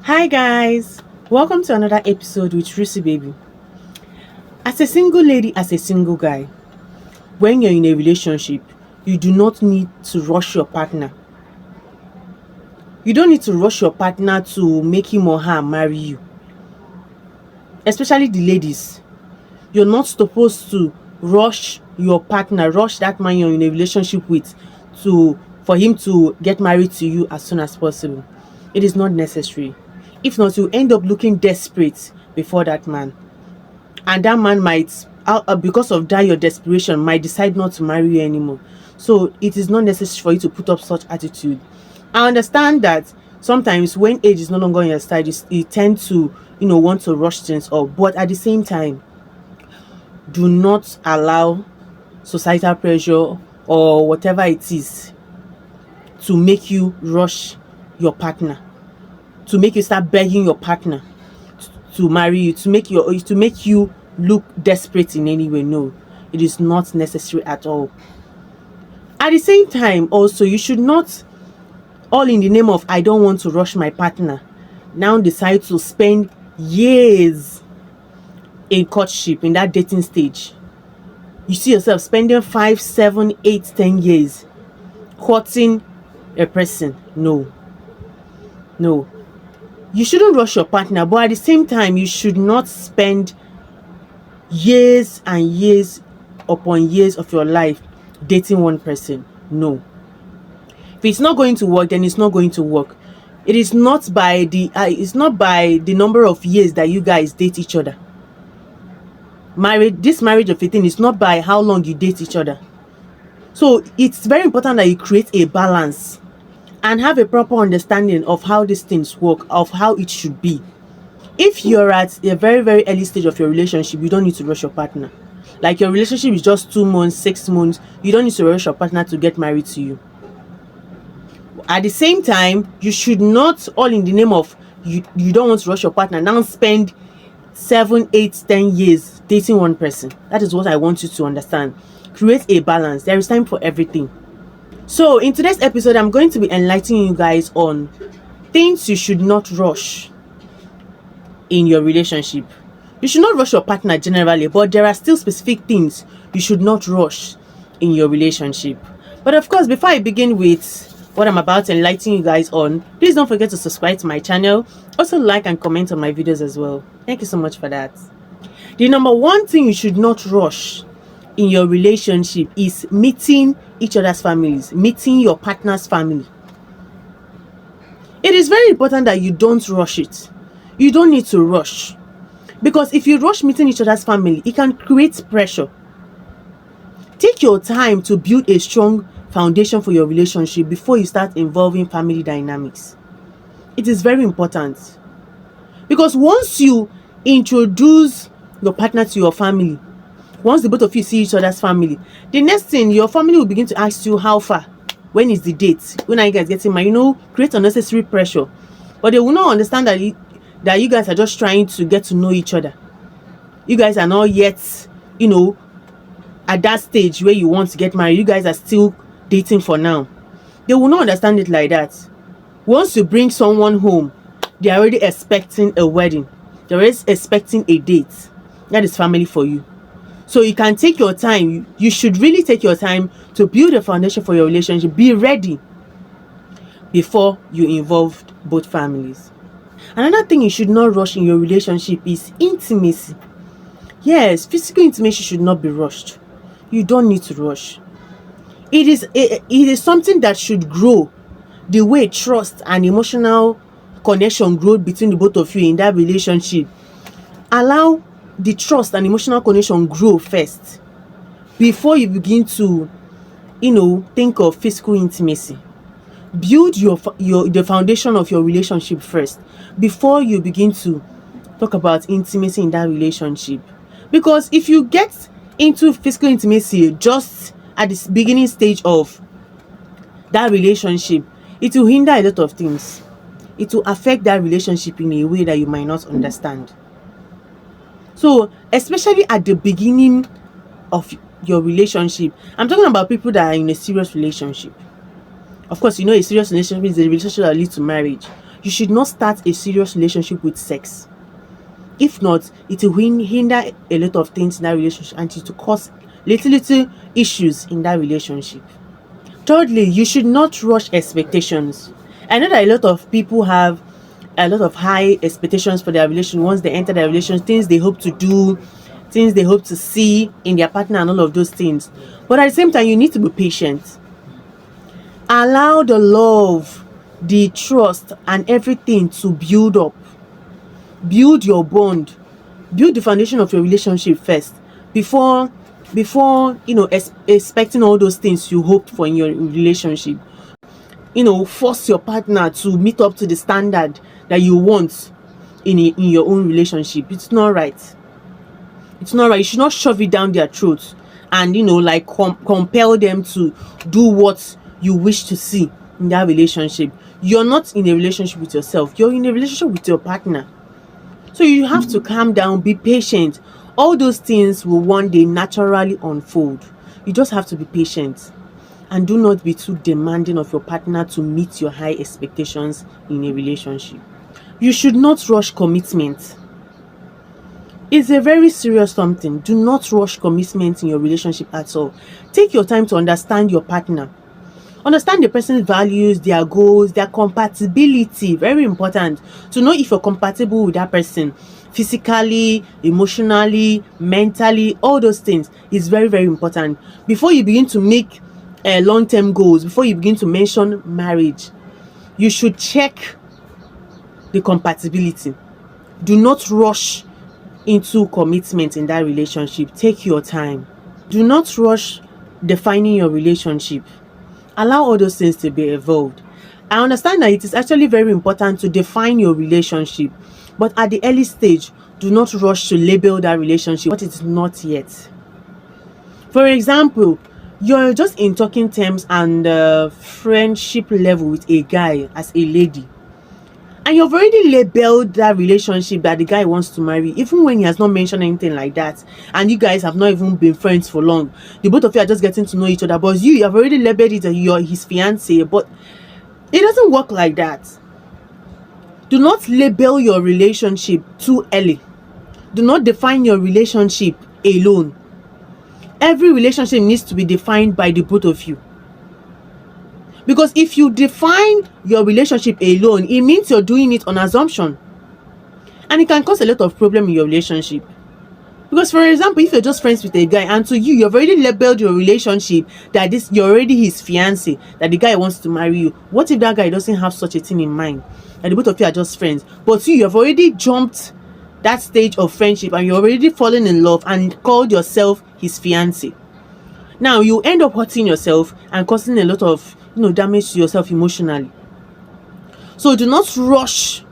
Hi guys, welcome to another episode with Rusi Baby. As a single lady, as a single guy, when you're in a relationship, you do not need to rush your partner. You don't need to rush your partner to make him or her marry you. Especially the ladies. You're not supposed to rush your partner, rush that man you're in a relationship with for him to get married to you as soon as possible. It is not necessary. If not, you end up looking desperate before that man. And that man might, because of that your desperation, might decide not to marry you anymore. So it is not necessary for you to put up such attitude. I understand that sometimes when age is no longer on your side, you tend to want to rush things up, but at the same time, do not allow societal pressure or whatever it is to make you rush your partner, to make you start begging your partner to marry you, to make you look desperate in any way. No, it is not necessary at all. At the same time, also, you should not, all in the name of I don't want to rush my partner, now decide to spend years in courtship, in that dating stage. You see yourself spending 5, 7, 8, 10 years courting a person. No, you shouldn't rush your partner, but at the same time, you should not spend years and years upon years of your life dating one person. No. If it's not going to work, then it's not going to work. It is not by the number of years that you guys date each other. This marriage of a thing is not by how long you date each other. So it's very important that you create a balance and have a proper understanding of how these things work, of how it should be. If you're at a very, very early stage of your relationship, you don't need to rush your partner. Like your relationship is just 2 months, 6 months, you don't need to rush your partner to get married to you. At the same time, you should not, all in the name of you don't want to rush your partner, now spend 7, 8, 10 years dating one person. That is what I want you to understand. Create a balance. There is time for everything. So in today's episode, I'm going to be enlightening you guys on things you should not rush in your relationship. You should not rush your partner generally, but there are still specific things you should not rush in your relationship. But of course, before I begin with what I'm about to enlighten you guys on, please don't forget to subscribe to my channel. Also like and comment on my videos as well. Thank you so much for that. The number one thing you should not rush in your relationship is meeting each other's families, meeting your partner's family. It is very important that you don't rush it. You don't need to rush, because if you rush meeting each other's family, it can create pressure. Take your time to build a strong foundation for your relationship before you start involving family dynamics. It is very important, because once you introduce your partner to your family, once the both of you see each other's family, the next thing, your family will begin to ask you how far, when is the date, when are you guys getting married, create unnecessary pressure. But they will not understand that you guys are just trying to get to know each other. You guys are not yet, at that stage where you want to get married. You guys are still dating for now. They will not understand it like that. Once you bring someone home, they are already expecting a wedding. They're already expecting a date. That is family for you. So you can take your time. You should really take your time to build a foundation for your relationship. Be ready before you involve both families. Another thing you should not rush in your relationship is intimacy. Yes, physical intimacy should not be rushed. You don't need to rush. It is something that should grow the way trust and emotional connection grow between the both of you in that relationship. Allow the trust and emotional connection grow first before you begin to think of physical intimacy. Build the foundation of your relationship first before you begin to talk about intimacy in that relationship. Because if you get into physical intimacy just at the beginning stage of that relationship, it will hinder a lot of things. It will affect that relationship in a way that you might not understand. So especially at the beginning of your relationship, I'm talking about people that are in a serious relationship. Of course, a serious relationship is a relationship that leads to marriage. you should not start a serious relationship with sex. If not, it will hinder a lot of things in that relationship, and it will cause little issues in that relationship. Thirdly, you should not rush expectations. I know that a lot of people have a lot of high expectations for their relation. Once they enter their relation, things they hope to do, things they hope to see in their partner, and all of those things. But at the same time, you need to be patient. Allow the love, the trust, and everything to build up. Build your bond. Build the foundation of your relationship first before expecting all those things you hoped for in your relationship. Force your partner to meet up to the standard that you want in your own relationship. It's not right. It's not right. You should not shove it down their throats and like compel them to do what you wish to see in that relationship. You're not in a relationship with yourself. You're in a relationship with your partner. So you have to calm down, be patient. All those things will one day naturally unfold. You just have to be patient. And do not be too demanding of your partner to meet your high expectations in a relationship. You should not rush commitment. It's a very serious something. Do not rush commitment in your relationship at all. Take your time to understand your partner. Understand the person's values, their goals, their compatibility. Very important to know if you're compatible with that person physically, emotionally, mentally. All those things is very, very important before you begin to make long-term goals. Before you begin to mention marriage, you should check the compatibility. Do not rush into commitment in that relationship. Take your time. Do not rush defining your relationship. Allow all those things to be evolved. I understand that it is actually very important to define your relationship, but at the early stage, do not rush to label that relationship what it is not yet. For example, you're just in talking terms and friendship level with a guy as a lady, and you've already labeled that relationship that the guy wants to marry, even when he has not mentioned anything like that, and you guys have not even been friends for long. The both of you are just getting to know each other, but you have already labeled it that you're his fiance. But it doesn't work like that. Do not label your relationship too early. Do not define your relationship alone. Every relationship needs to be defined by the both of you. Because if you define your relationship alone, it means you're doing it on assumption. And it can cause a lot of problem in your relationship. Because, for example, if you're just friends with a guy and to you've already labeled your relationship that you're already his fiance, that the guy wants to marry you. What if that guy doesn't have such a thing in mind? And the both of you are just friends. But you have already jumped that stage of friendship and you're already fallen in love and called yourself his fiance. Now, you end up hurting yourself and causing a lot of damage to yourself emotionally. So do not rush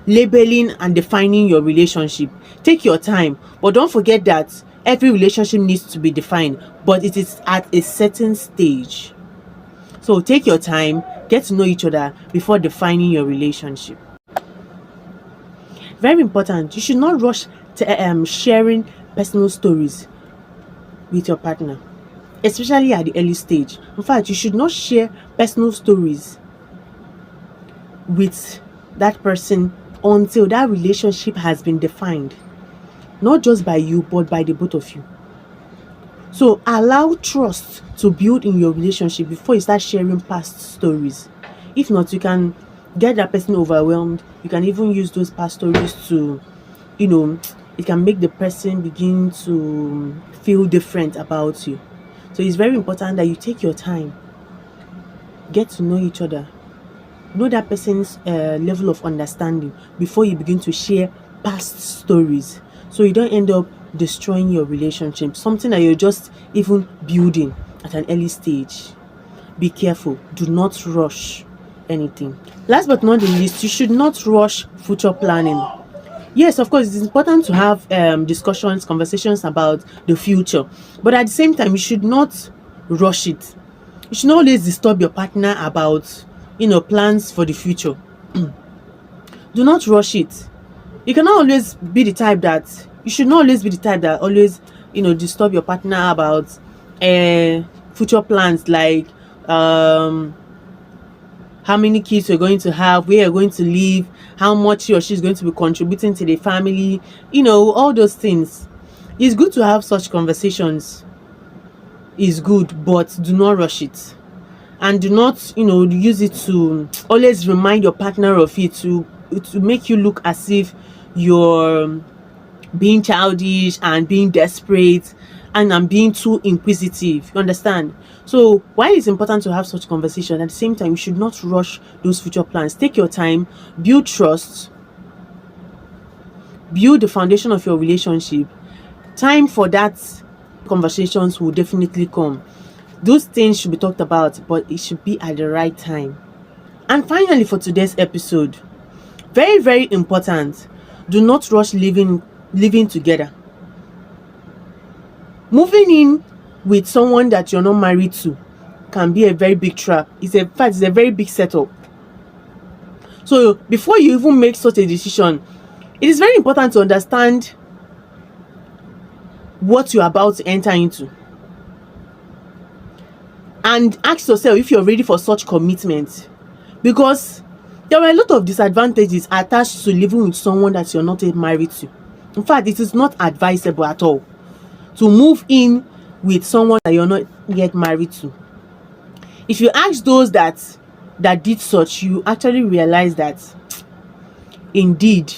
labeling and defining your relationship. Take your time, but don't forget that every relationship needs to be defined, but it is at a certain stage. So take your time, get to know each other before defining your relationship. Very important, you should not rush to sharing personal stories with your partner, especially at the early stage. In fact, you should not share personal stories with that person until that relationship has been defined, not just by you but by the both of you. So allow trust to build in your relationship before you start sharing past stories. If not, you can get that person overwhelmed. You can even use those past stories to it can make the person begin to feel different about you. So it's very important that you take your time, get to know each other, know that person's level of understanding before you begin to share past stories, so you don't end up destroying your relationship, something that you're just even building at an early stage. Be careful. Do not rush anything. Last but not the least, you should not rush future planning. Yes, of course, it's important to have conversations about the future, but at the same time, you should not rush it. You should not always disturb your partner about plans for the future. Do not rush it. You cannot always be the type that you should not always be the type that always disturb your partner about future plans, like how many kids you're going to have, where you're going to live, how much he or she is going to be contributing to the family, all those things. It's good to have such conversations. It's good, but do not rush it. And do not, use it to always remind your partner of it, to make you look as if you're being childish and being desperate and I'm being too inquisitive. You understand? So while it's important to have such conversation, at the same time, you should not rush those future plans. Take your time, build trust, build the foundation of your relationship. Time for that conversations will definitely come. Those things should be talked about, but it should be at the right time. And finally, for today's episode, very, very important, do not rush living together. Moving in with someone that you're not married to can be a very big trap. It's a very big setup. So before you even make such a decision, it is very important to understand what you're about to enter into. And ask yourself if you're ready for such commitment. Because there are a lot of disadvantages attached to living with someone that you're not yet married to. In fact, it is not advisable at all to move in with someone that you're not yet married to. If you ask those that did such, you actually realize that indeed,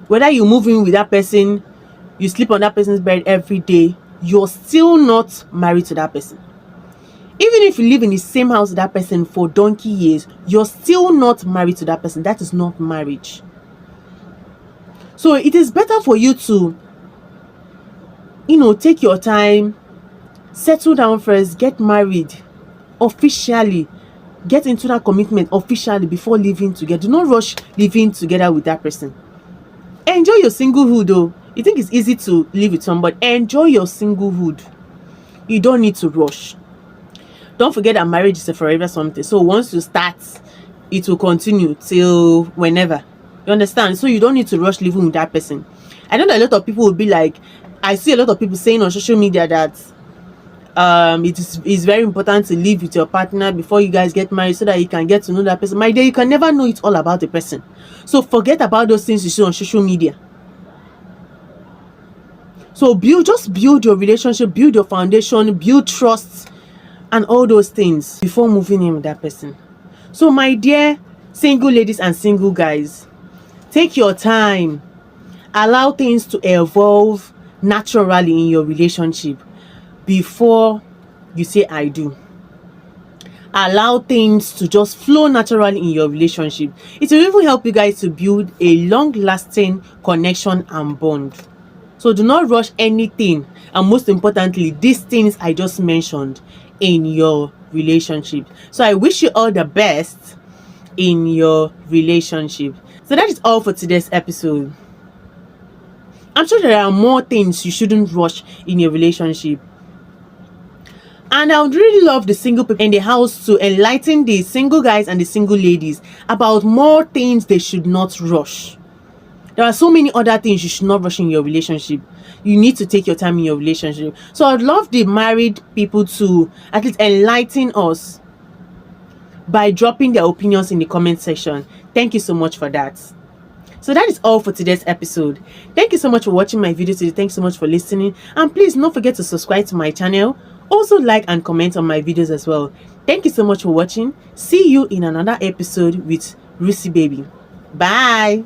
whether you move in with that person, you sleep on that person's bed every day, you're still not married to that person. Even if you live in the same house with that person for donkey years, you're still not married to that person. That is not marriage. So it is better for you to, take your time, settle down first, get married officially, get into that commitment officially before living together. Do not rush living together with that person. Enjoy your singlehood though. You think it's easy to live with somebody? Enjoy your singlehood. You don't need to rush. Don't forget that marriage is a forever something. So once you start, it will continue till whenever. You understand? So you don't need to rush living with that person. I know that a lot of people will be like, I see a lot of people saying on social media that it's very important to live with your partner before you guys get married so that you can get to know that person. My dear, you can never know it all about the person. So forget about those things you see on social media. So just build your relationship, build your foundation, build trust and all those things before moving in with that person. So my dear single ladies and single guys, take your time. Allow things to evolve naturally in your relationship before you say I do. Allow things to just flow naturally in your relationship. It will even help you guys to build a long-lasting connection and bond. So do not rush anything, and most importantly, these things I just mentioned in your relationship. So I wish you all the best in your relationship. So that is all for today's episode. I'm sure there are more things you shouldn't rush in your relationship. And I would really love the single people in the house to enlighten the single guys and the single ladies about more things they should not rush. There are so many other things you should not rush in your relationship. You need to take your time in your relationship. So I'd love the married people to at least enlighten us by dropping their opinions in the comment section. Thank you so much for that. So that is all for today's episode. Thank you so much for watching my video today. Thanks so much for listening. And please don't forget to subscribe to my channel. Also like and comment on my videos as well. Thank you so much for watching. See you in another episode with Rusi Baby. Bye.